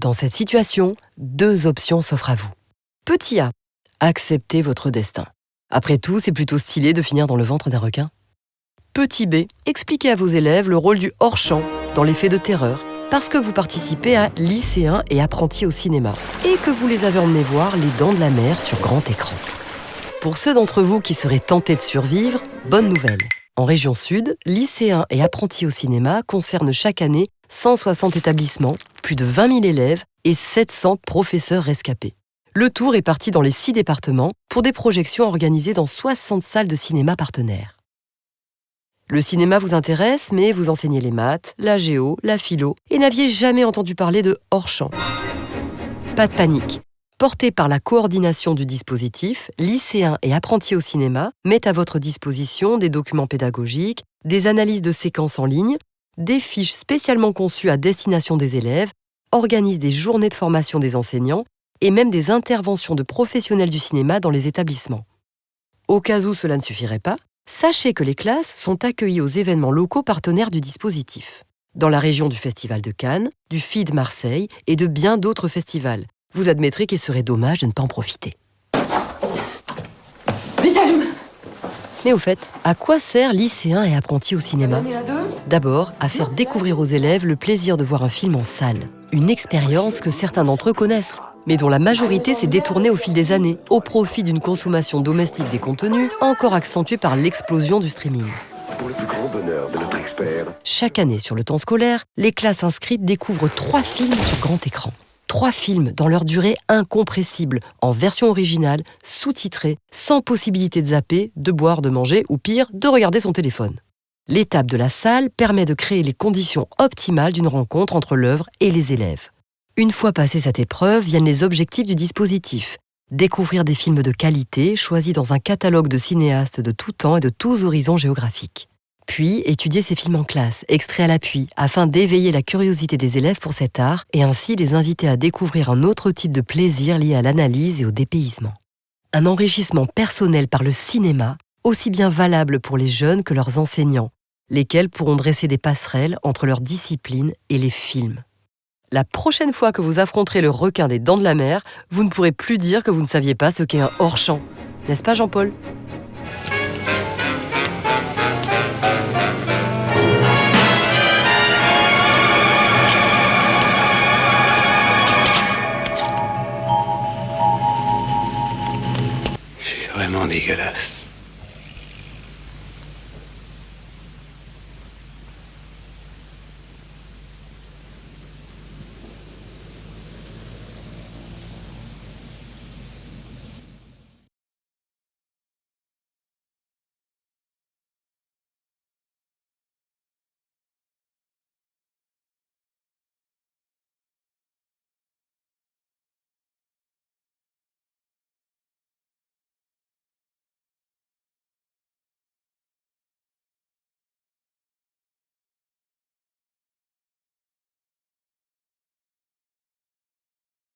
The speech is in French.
Dans cette situation, 2 options s'offrent à vous. Petit A, acceptez votre destin. Après tout, c'est plutôt stylé de finir dans le ventre d'un requin. Petit B, expliquez à vos élèves le rôle du hors-champ dans les faits de terreur, parce que vous participez à lycéens et apprentis au cinéma, et que vous les avez emmenés voir Les Dents de la Mer sur grand écran. Pour ceux d'entre vous qui seraient tentés de survivre, bonne nouvelle. En région sud, lycéens et apprentis au cinéma concernent chaque année 160 établissements, plus de 20 000 élèves et 700 professeurs rescapés. Le tour est parti dans les 6 départements pour des projections organisées dans 60 salles de cinéma partenaires. Le cinéma vous intéresse, mais vous enseignez les maths, la géo, la philo et n'aviez jamais entendu parler de hors-champ. Pas de panique. Portés par la coordination du dispositif, lycéens et apprentis au cinéma mettent à votre disposition des documents pédagogiques, des analyses de séquences en ligne, des fiches spécialement conçues à destination des élèves, organisent des journées de formation des enseignants et même des interventions de professionnels du cinéma dans les établissements. Au cas où cela ne suffirait pas, sachez que les classes sont accueillies aux événements locaux partenaires du dispositif, dans la région du Festival de Cannes, du FID Marseille et de bien d'autres festivals. Vous admettrez qu'il serait dommage de ne pas en profiter. Vite, allume! Mais au fait, à quoi sert lycéens et apprentis au cinéma ? D'abord, à faire découvrir aux élèves le plaisir de voir un film en salle. Une expérience que certains d'entre eux connaissent, mais dont la majorité s'est détournée au fil des années, au profit d'une consommation domestique des contenus, encore accentuée par l'explosion du streaming. Pour le plus grand bonheur de notre expert. Chaque année, sur le temps scolaire, les classes inscrites découvrent 3 films sur grand écran. 3 films dans leur durée incompressible, en version originale, sous-titrée, sans possibilité de zapper, de boire, de manger ou pire, de regarder son téléphone. L'étape de la salle permet de créer les conditions optimales d'une rencontre entre l'œuvre et les élèves. Une fois passée cette épreuve, viennent les objectifs du dispositif. Découvrir des films de qualité choisis dans un catalogue de cinéastes de tout temps et de tous horizons géographiques. Puis, étudier ces films en classe, extraits à l'appui, afin d'éveiller la curiosité des élèves pour cet art et ainsi les inviter à découvrir un autre type de plaisir lié à l'analyse et au dépaysement. Un enrichissement personnel par le cinéma, aussi bien valable pour les jeunes que leurs enseignants, lesquels pourront dresser des passerelles entre leur discipline et les films. La prochaine fois que vous affronterez le requin des Dents de la Mer, vous ne pourrez plus dire que vous ne saviez pas ce qu'est un hors-champ. N'est-ce pas, Jean-Paul ? C'est vraiment dégueulasse.